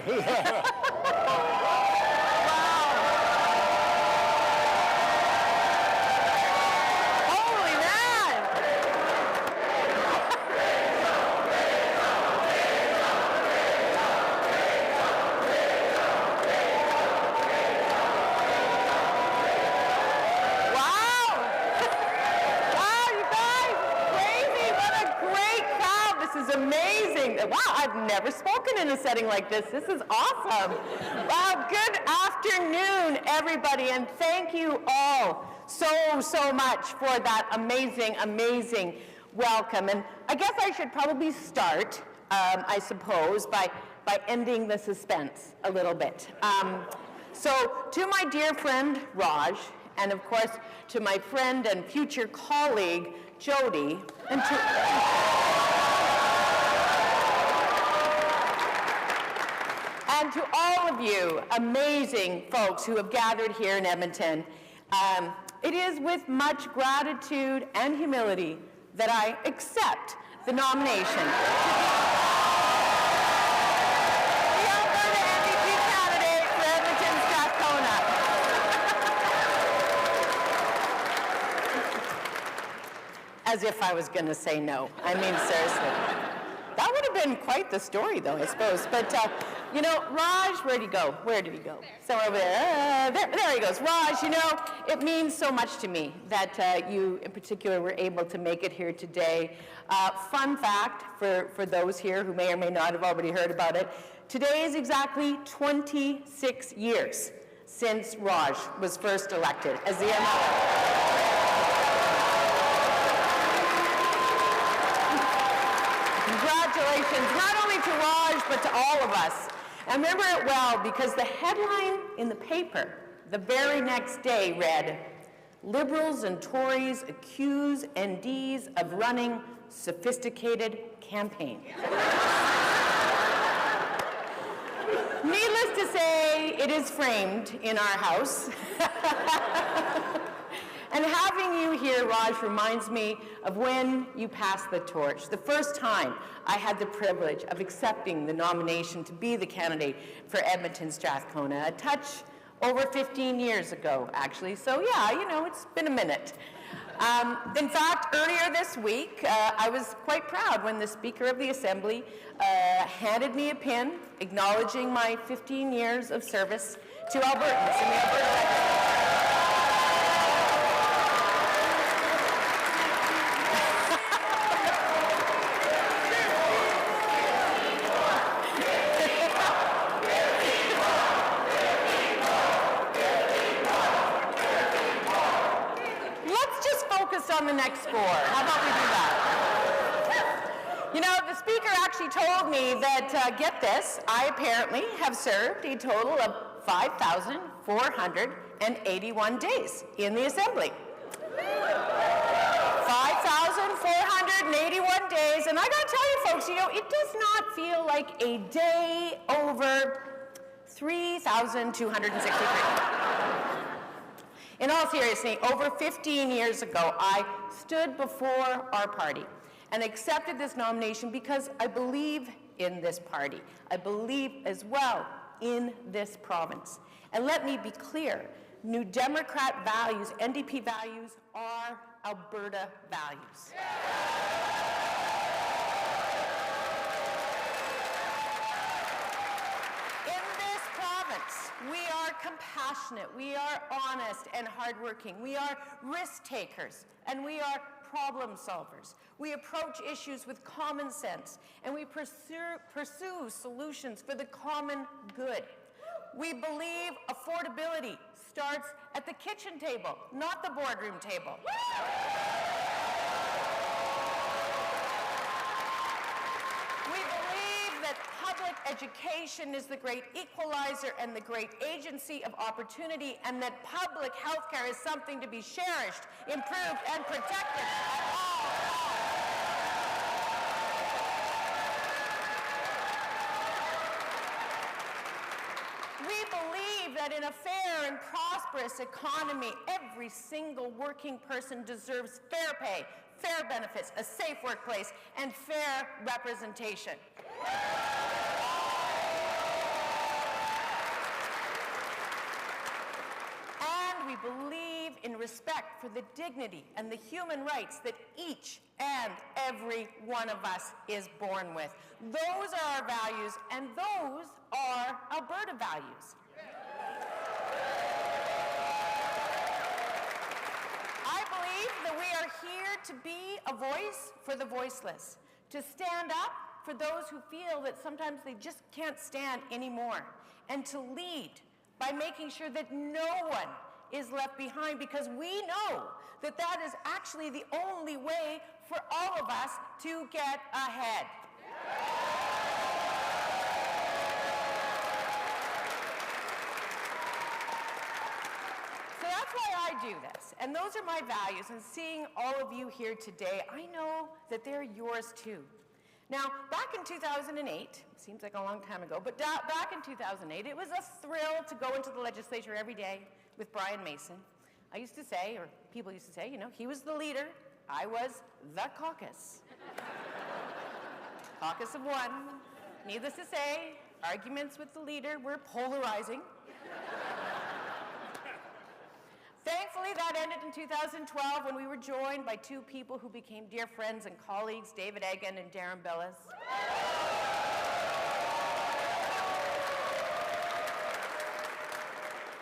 Holy man! Wow! Wow, you guys, crazy! What a great crowd! This is amazing. Wow, I've never spoken in a setting like this. This is awesome. Wow, good afternoon, everybody, and thank you all so much for that amazing welcome. And I guess I should probably start, I suppose, by ending the suspense a little bit. So to my dear friend, Raj, and of course to my friend and future colleague, Jody, and to all of you amazing folks who have gathered here in Edmonton, it is with much gratitude and humility that I accept the nomination to be the Alberta MVP candidate for Edmonton-Strathcona. As if I was going to say no. I mean, seriously. That would have been quite the story, though, I suppose. But, you know, Raj, where'd he go? Where did he go? Somewhere over there. There he goes. Raj, you know, it means so much to me that you, in particular, were able to make it here today. Fun fact for those here who may or may not have already heard about it, today is exactly 26 years since Raj was first elected as the MLA. Congratulations, not only to Raj, but to all of us. I remember it well because the headline in the paper the very next day read, "Liberals and Tories accuse NDs of running sophisticated campaign." Needless to say, it is framed in our house. And having you here, Raj, reminds me of when you passed the torch. The first time I had the privilege of accepting the nomination to be the candidate for Edmonton-Strathcona, a touch over 15 years ago, actually. So yeah, you know, it's been a minute. In fact, earlier this week, I was quite proud when the Speaker of the Assembly handed me a pin acknowledging my 15 years of service to Albertans in the Alberta legislature. On the next score. How about we do that? You know, the Speaker actually told me that, get this, I apparently have served a total of 5,481 days in the Assembly. 5,481 days, and I gotta tell you folks, you know, it does not feel like a day over 3,263. In all seriousness, over 15 years ago, I stood before our party and accepted this nomination because I believe in this party. I believe as well in this province. And let me be clear, New Democrat values, NDP values, are Alberta values. We are compassionate, we are honest and hardworking, we are risk takers, and we are problem solvers. We approach issues with common sense, and we pursue solutions for the common good. We believe affordability starts at the kitchen table, not the boardroom table. Public education is the great equalizer and the great agency of opportunity, and that public health care is something to be cherished, improved, and protected at all costs. We believe that in a fair and prosperous economy, every single working person deserves fair pay, fair benefits, a safe workplace, and fair representation. we believe in respect for the dignity and the human rights that each and every one of us is born with. Those are our values, and those are Alberta values. I believe that we are here to be a voice for the voiceless, to stand up for those who feel that sometimes they just can't stand anymore, and to lead by making sure that no one is left behind, because we know that that is actually the only way for all of us to get ahead. So that's why I do this, and those are my values, and seeing all of you here today, I know that they're yours too. Now, back in 2008, seems like a long time ago, but back in 2008, it was a thrill to go into the legislature every day with Brian Mason. I used to say, or people used to say, you know, he was the leader, I was the caucus. Caucus of one. Needless to say, arguments with the leader were polarizing. Thankfully, that ended in 2012 when we were joined by two people who became dear friends and colleagues, David Eggen and Darren Billis.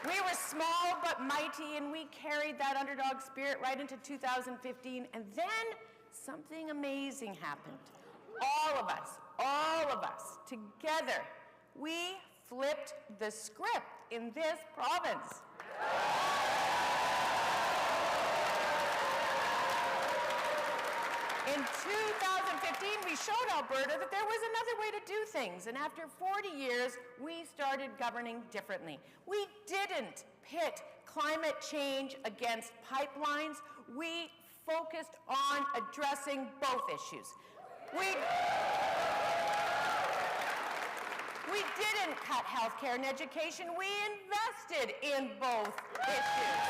We were small but mighty, and we carried that underdog spirit right into 2015, and then something amazing happened. All of us, together, we flipped the script in this province. In 2015, we showed Alberta that there was another way to do things, and after 40 years, we started governing differently. We didn't pit climate change against pipelines. We focused on addressing both issues. We didn't cut healthcare and education. We invested in both issues.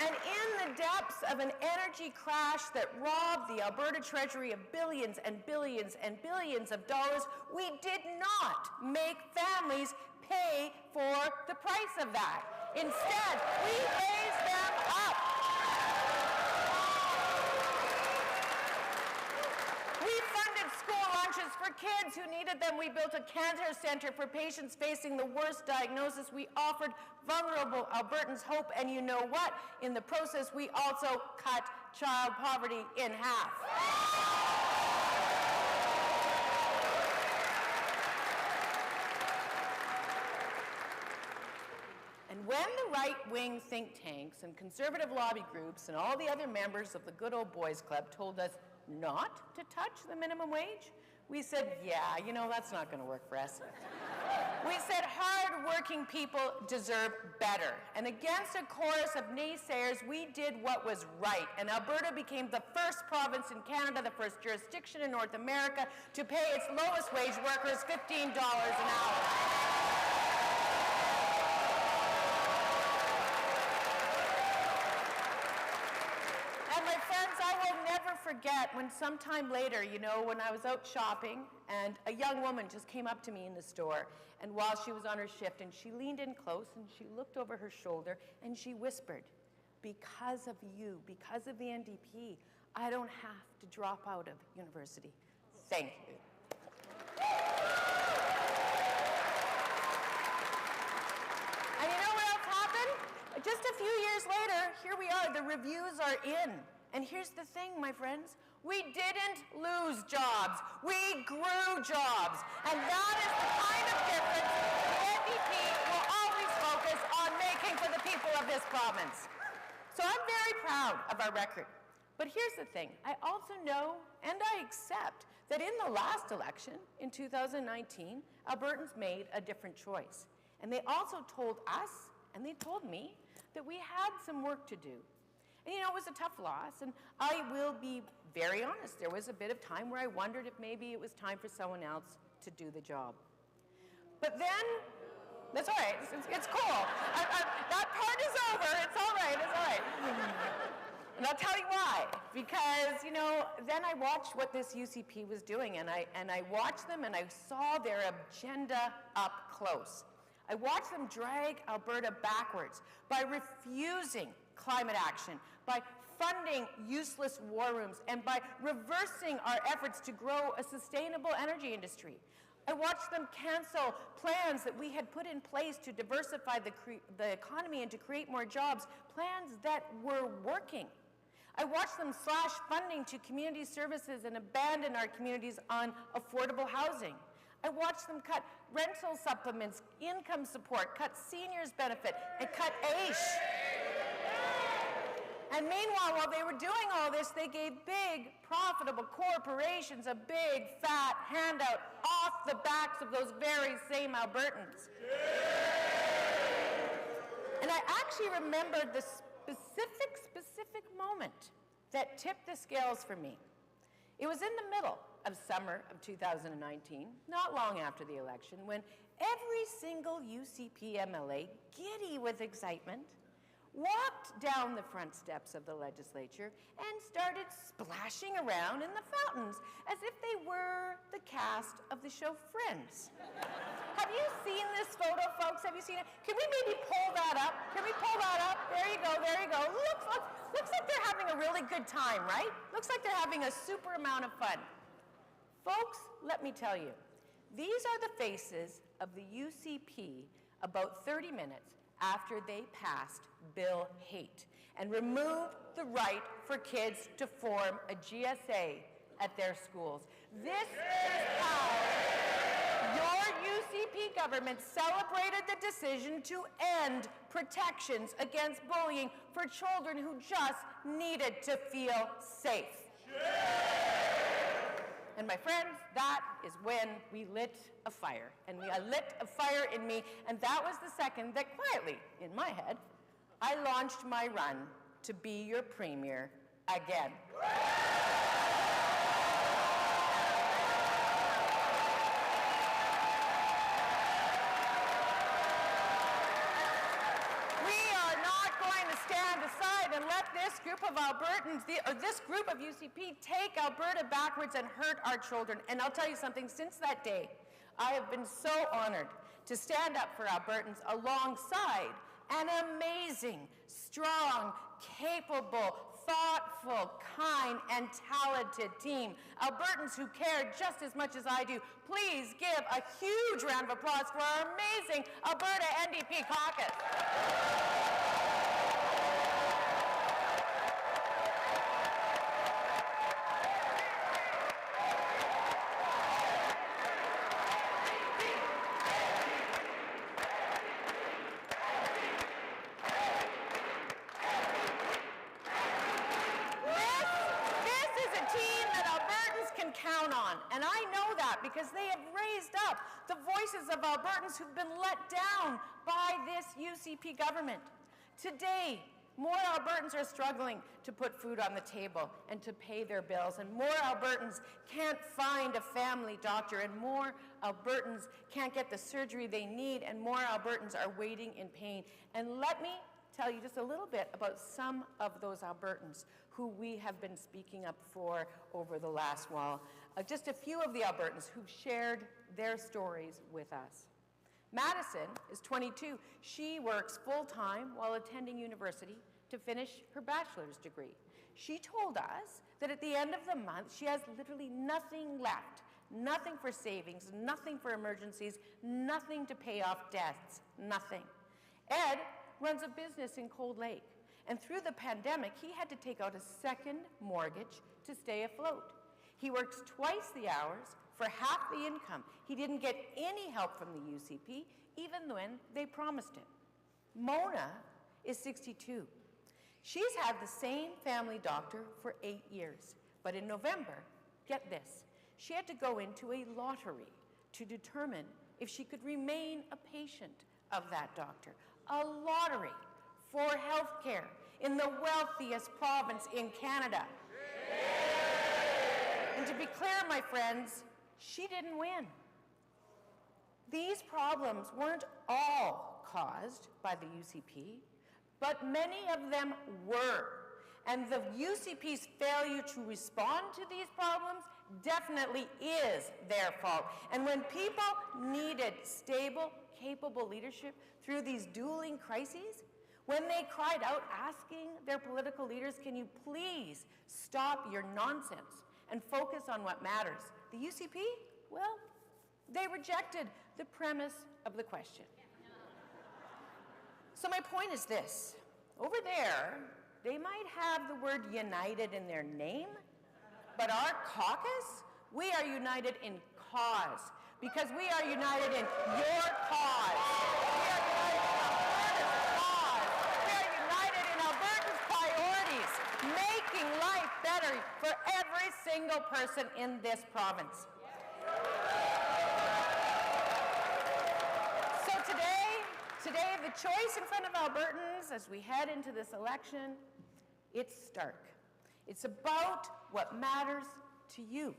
And in the depths of an energy crash that robbed the Alberta Treasury of billions and billions and billions of dollars, we did not make families pay for the price of that. Instead, we raised them up. We funded school lunches for kids who needed them. We built a cancer center for patients facing the worst diagnosis. We offered vulnerable Albertans hope, and you know what? In the process, we also cut child poverty in half. And when the right-wing think tanks and conservative lobby groups and all the other members of the good old boys club told us not to touch the minimum wage, we said, yeah, you know, that's not going to work for us. We said hard-working people deserve better. And against a chorus of naysayers, we did what was right. And Alberta became the first province in Canada, the first jurisdiction in North America, to pay its lowest wage workers $15 an hour. Forget when sometime later, you know, when I was out shopping and a young woman just came up to me in the store, and while she was on her shift, and she leaned in close and she looked over her shoulder and she whispered, because of you, because of the NDP, I don't have to drop out of university. Thank you. And you know what else happened? Just a few years later, here we are, the reviews are in. And here's the thing, my friends, we didn't lose jobs, we grew jobs. And that is the kind of difference the NDP will always focus on making for the people of this province. So I'm very proud of our record. But here's the thing, I also know and I accept that in the last election, in 2019, Albertans made a different choice. And they also told us, and they told me, that we had some work to do. And you know, it was a tough loss, and I will be very honest. There was a bit of time where I wondered if maybe it was time for someone else to do the job. But then, that's all right, it's cool. That part is over, it's all right. And I'll tell you why. Because, you know, then I watched what this UCP was doing, and I watched them, and I saw their agenda up close. I watched them drag Alberta backwards by refusing climate action, by funding useless war rooms, and by reversing our efforts to grow a sustainable energy industry. I watched them cancel plans that we had put in place to diversify the economy and to create more jobs, plans that were working. I watched them slash funding to community services and abandon our communities on affordable housing. I watched them cut rental supplements, income support, cut seniors benefit, and cut AISH. And meanwhile, while they were doing all this, they gave big, profitable corporations a big, fat handout off the backs of those very same Albertans. And I actually remembered the specific moment that tipped the scales for me. It was in the middle of summer of 2019, not long after the election, when every single UCP MLA, giddy with excitement, walked down the front steps of the legislature and started splashing around in the fountains as if they were the cast of the show Friends. Have you seen this photo, folks? Have you seen it? Can we maybe pull that up? Can we pull that up? There you go, there you go. Looks like they're having a really good time, right? Looks like they're having a super amount of fun. Folks, let me tell you, these are the faces of the UCP about 30 minutes after they passed Bill Haight and removed the right for kids to form a GSA at their schools. This is how your UCP government celebrated the decision to end protections against bullying for children who just needed to feel safe. And my friends, that is when we lit a fire. And I lit a fire in me, and that was the second that quietly, in my head, I launched my run to be your premier again. And let this group of Albertans, or this group of UCP, take Alberta backwards and hurt our children. And I'll tell you something, since that day, I have been so honored to stand up for Albertans alongside an amazing, strong, capable, thoughtful, kind, and talented team. Albertans who care just as much as I do. Please give a huge round of applause for our amazing Alberta NDP caucus. And I know that because they have raised up the voices of Albertans who've been let down by this UCP government. Today, more Albertans are struggling to put food on the table and to pay their bills, and more Albertans can't find a family doctor, and more Albertans can't get the surgery they need, and more Albertans are waiting in pain. And let me tell you just a little bit about some of those Albertans who we have been speaking up for over the last while. Just a few of the Albertans who've shared their stories with us. Madison is 22. She works full-time while attending university to finish her bachelor's degree. She told us that at the end of the month, she has literally nothing left. Nothing for savings, nothing for emergencies, nothing to pay off debts, nothing. Ed runs a business in Cold Lake, and through the pandemic, he had to take out a second mortgage to stay afloat. He works twice the hours for half the income. He didn't get any help from the UCP, even when they promised it. Mona is 62. She's had the same family doctor for 8 years, but in November, get this, she had to go into a lottery to determine if she could remain a patient of that doctor. A lottery for health care in the wealthiest province in Canada. And to be clear, my friends, she didn't win. These problems weren't all caused by the UCP, but many of them were. And the UCP's failure to respond to these problems definitely is their fault. And when people needed stable, capable leadership through these dueling crises, when they cried out asking their political leaders, can you please stop your nonsense and focus on what matters? The UCP, well, they rejected the premise of the question. So my point is this. Over there, they might have the word united in their name, but our caucus, we are united in cause, because we are united in your cause. We are united in Alberta's cause. We are united in Alberta's priorities, making life better for every single person in this province. Today, the choice in front of Albertans as we head into this election, it's stark. It's about what matters to you.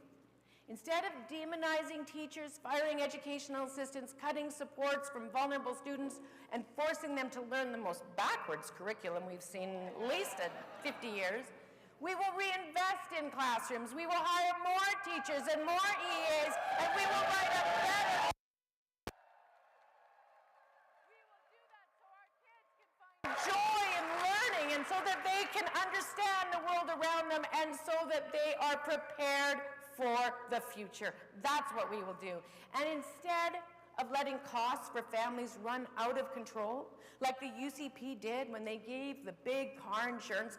Instead of demonizing teachers, firing educational assistants, cutting supports from vulnerable students, and forcing them to learn the most backwards curriculum we've seen at least in 50 years, we will reinvest in classrooms, we will hire more teachers and more EAs, and we will write a better joy in learning, and so that they can understand the world around them, and so that they are prepared for the future. That's what we will do. And instead of letting costs for families run out of control, like the UCP did when they gave the big car insurance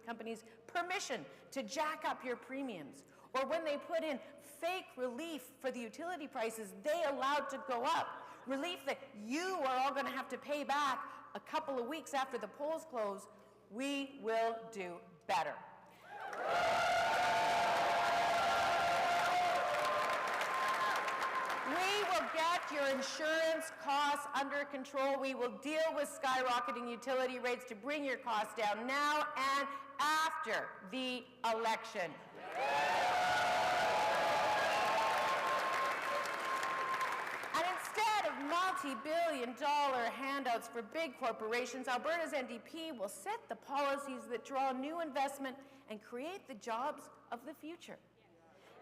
companies permission to jack up your premiums, or when they put in fake relief for the utility prices they allowed to go up, relief that you are all going to have to pay back a couple of weeks after the polls close, we will do better. We will get your insurance costs under control. We will deal with skyrocketing utility rates to bring your costs down now and after the election. Multi-billion-dollar handouts for big corporations, Alberta's NDP will set the policies that draw new investment and create the jobs of the future.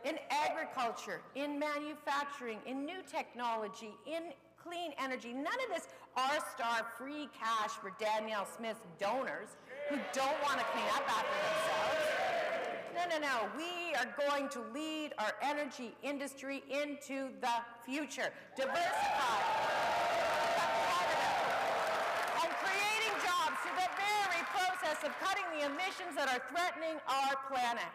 In agriculture, in manufacturing, in new technology, in clean energy, none of this R-star free cash for Danielle Smith's donors who don't want to clean up after themselves. No. We are going to lead our energy industry into the future. Diversify, and creating jobs through the very process of cutting the emissions that are threatening our planet.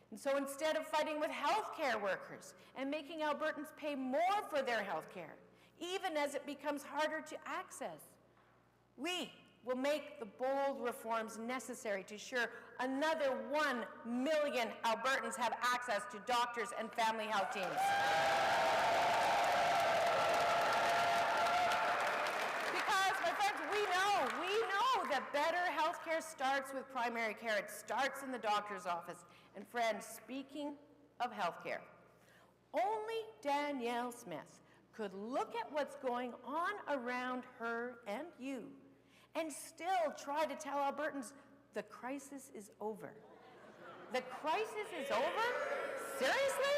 And so instead of fighting with healthcare workers and making Albertans pay more for their healthcare, even as it becomes harder to access, we will make the bold reforms necessary to ensure another 1 million Albertans have access to doctors and family health teams. Because, my friends, we know that better health care starts with primary care. It starts in the doctor's office. And friends, speaking of health care, only Danielle Smith could look at what's going on around her and you and still try to tell Albertans the crisis is over. The crisis is over? Seriously?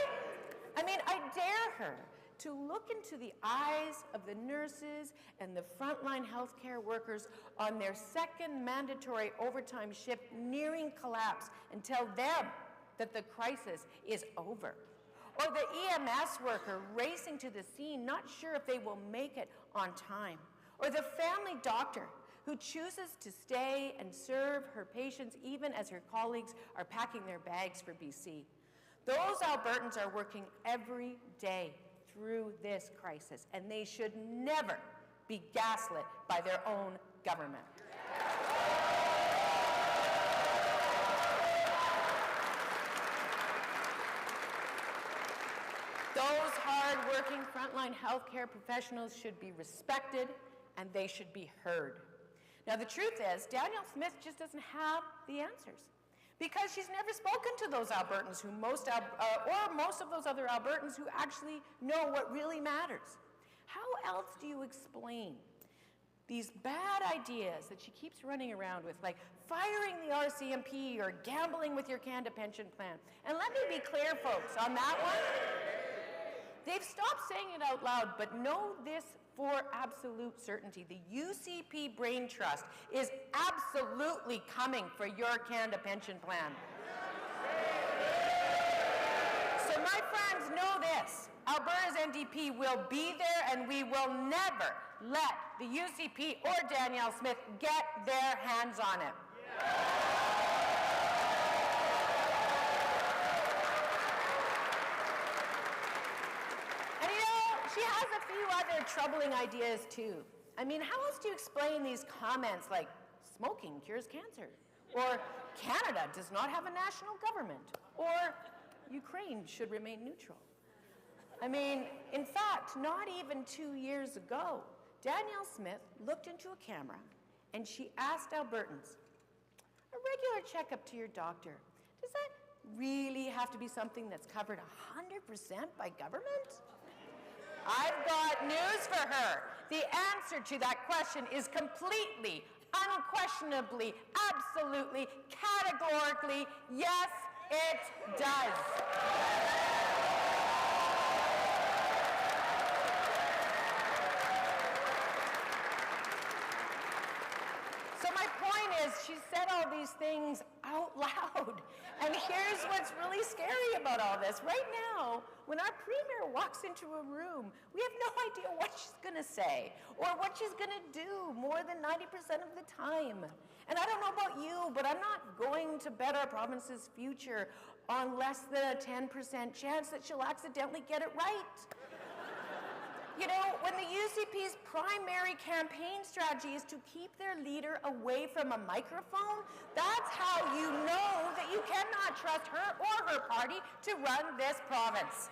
I mean, I dare her to look into the eyes of the nurses and the frontline healthcare workers on their second mandatory overtime shift nearing collapse and tell them that the crisis is over. Or the EMS worker racing to the scene, not sure if they will make it on time. Or the family doctor who chooses to stay and serve her patients even as her colleagues are packing their bags for BC. Those Albertans are working every day through this crisis, and they should never be gaslit by their own government. Those hard-working frontline healthcare professionals should be respected, and they should be heard. Now, the truth is, Danielle Smith just doesn't have the answers, because she's never spoken to those Albertans who most of those other Albertans who actually know what really matters. How else do you explain these bad ideas that she keeps running around with, like firing the RCMP or gambling with your Canada pension plan. And let me be clear, folks, on that one, they've stopped saying it out loud, but know this for absolute certainty. The UCP Brain Trust is absolutely coming for your Canada pension plan. So my friends, know this. Alberta's NDP will be there, and we will never let the UCP or Danielle Smith get their hands on it. And you know, she has a few other troubling ideas too. I mean, how else do you explain these comments like smoking cures cancer, or Canada does not have a national government, or Ukraine should remain neutral? I mean, in fact, not even 2 years ago, Danielle Smith looked into a camera and she asked Albertans, a regular checkup to your doctor, does that really have to be something that's covered 100% by government? I've got news for her. The answer to that question is completely, unquestionably, absolutely, categorically, yes, it does. She said all these things out loud. And here's what's really scary about all this. Right now, when our premier walks into a room, we have no idea what she's going to say or what she's going to do more than 90% of the time. And I don't know about you, but I'm not going to bet our province's future on less than a 10% chance that she'll accidentally get it right. You know, when the UCP's primary campaign strategy is to keep their leader away from a microphone, that's how you know that you cannot trust her or her party to run this province.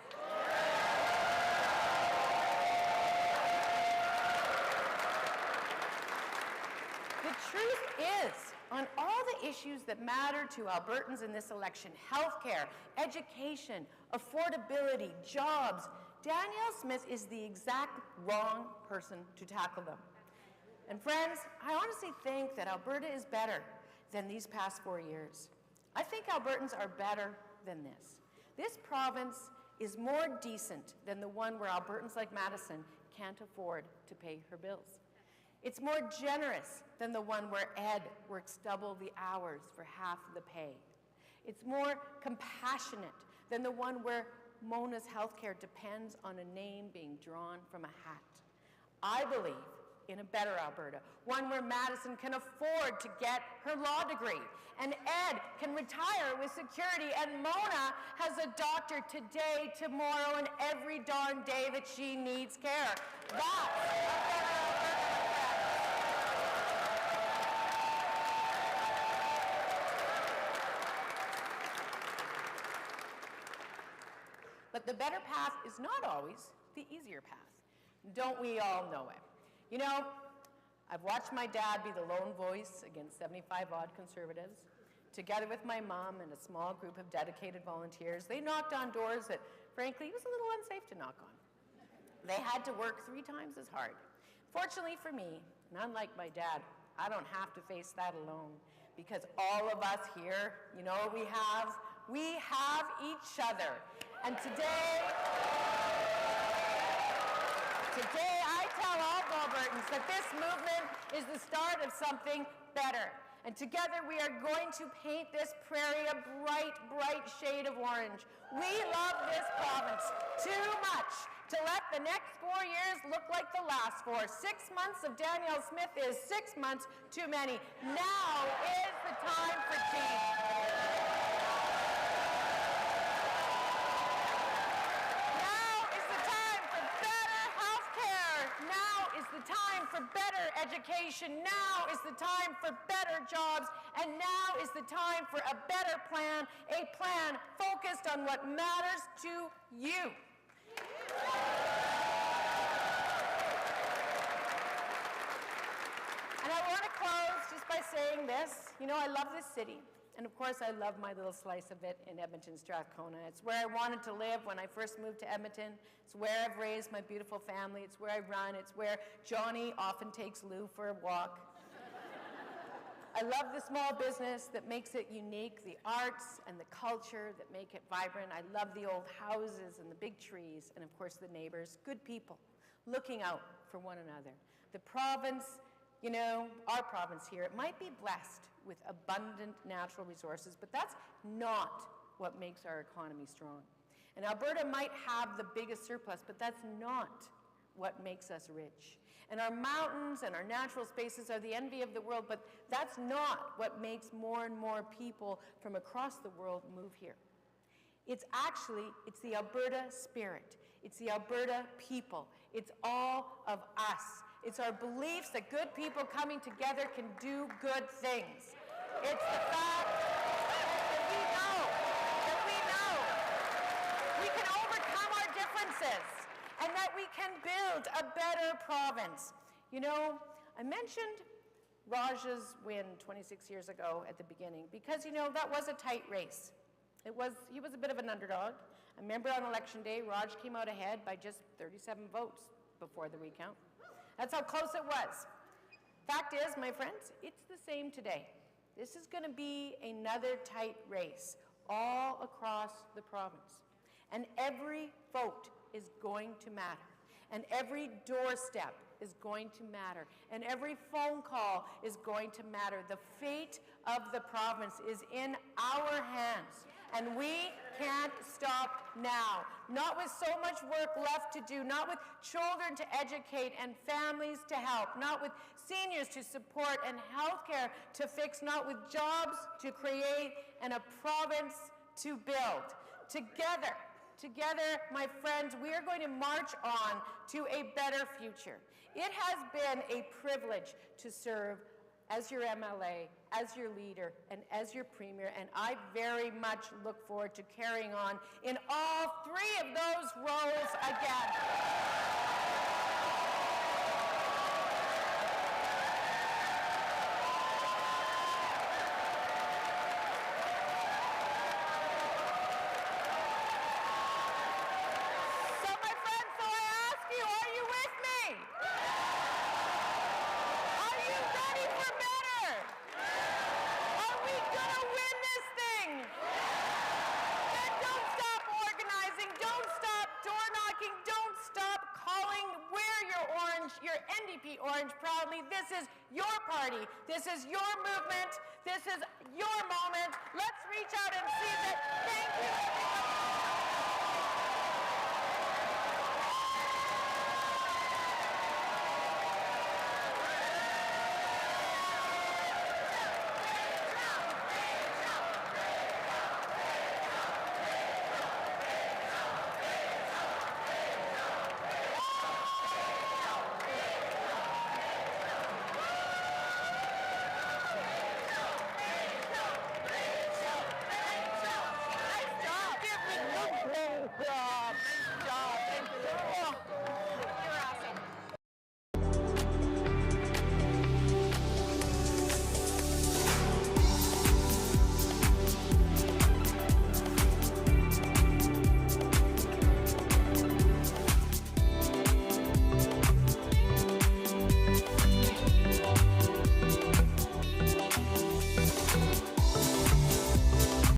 The truth is, on all the issues that matter to Albertans in this election, healthcare, education, affordability, jobs, Danielle Smith is the exact wrong person to tackle them. And friends, I honestly think that Alberta is better than these past 4 years. I think Albertans are better than this. This province is more decent than the one where Albertans like Madison can't afford to pay her bills. It's more generous than the one where Ed works double the hours for half the pay. It's more compassionate than the one where Mona's healthcare depends on a name being drawn from a hat. I believe in a better Alberta, one where Madison can afford to get her law degree, and Ed can retire with security, and Mona has a doctor today, tomorrow, and every darn day that she needs care. That's a better Alberta. But the better path is not always the easier path. Don't we all know it? You know, I've watched my dad be the lone voice against 75-odd Conservatives. Together with my mom and a small group of dedicated volunteers, they knocked on doors that, frankly, it was a little unsafe to knock on. They had to work 3 times as hard. Fortunately for me, and unlike my dad, I don't have to face that alone, because all of us here, you know what we have? We have each other. And today I tell all Albertans that this movement is the start of something better. And together we are going to paint this prairie a bright, bright shade of orange. We love this province too much to let the next 4 years look like the last 4. 6 months of Danielle Smith is 6 months too many. Now is the time for change. The time for better education. Now is the time for better jobs, and now is the time for a better plan, a plan focused on what matters to you. And I want to close just by saying this. You know, I love this city. And of course, I love my little slice of it in Edmonton-Strathcona. It's where I wanted to live when I first moved to Edmonton. It's where I've raised my beautiful family. It's where I run. It's where Johnny often takes Lou for a walk. I love the small business that makes it unique, the arts and the culture that make it vibrant. I love the old houses and the big trees, and of course the neighbors, good people, looking out for one another. The province, you know, our province here, it might be blessed with abundant natural resources, but that's not what makes our economy strong. And Alberta might have the biggest surplus, but that's not what makes us rich. And our mountains and our natural spaces are the envy of the world, but that's not what makes more and more people from across the world move here. It's the Alberta spirit. It's the Alberta people. It's all of us. It's our beliefs that good people coming together can do good things. It's the fact that we can overcome our differences, and that we can build a better province. You know, I mentioned Raj's win 26 years ago at the beginning because, you know, that was a tight race. He was a bit of an underdog. I remember on election day, Raj came out ahead by just 37 votes before the recount. That's how close it was. Fact is, my friends, it's the same today. This is going to be another tight race all across the province. And every vote is going to matter. And every doorstep is going to matter. And every phone call is going to matter. The fate of the province is in our hands. And we can't stop now. Not with so much work left to do, not with children to educate and families to help, not with seniors to support and healthcare to fix, not with jobs to create and a province to build. Together, my friends, we are going to march on to a better future. It has been a privilege to serve as your MLA, as your leader, and as your premier, and I very much look forward to carrying on in all three of those roles again. Orange proudly. This is your party. This is your movement. This is your moment. Let's reach out and seize it. Thank you, Nice job.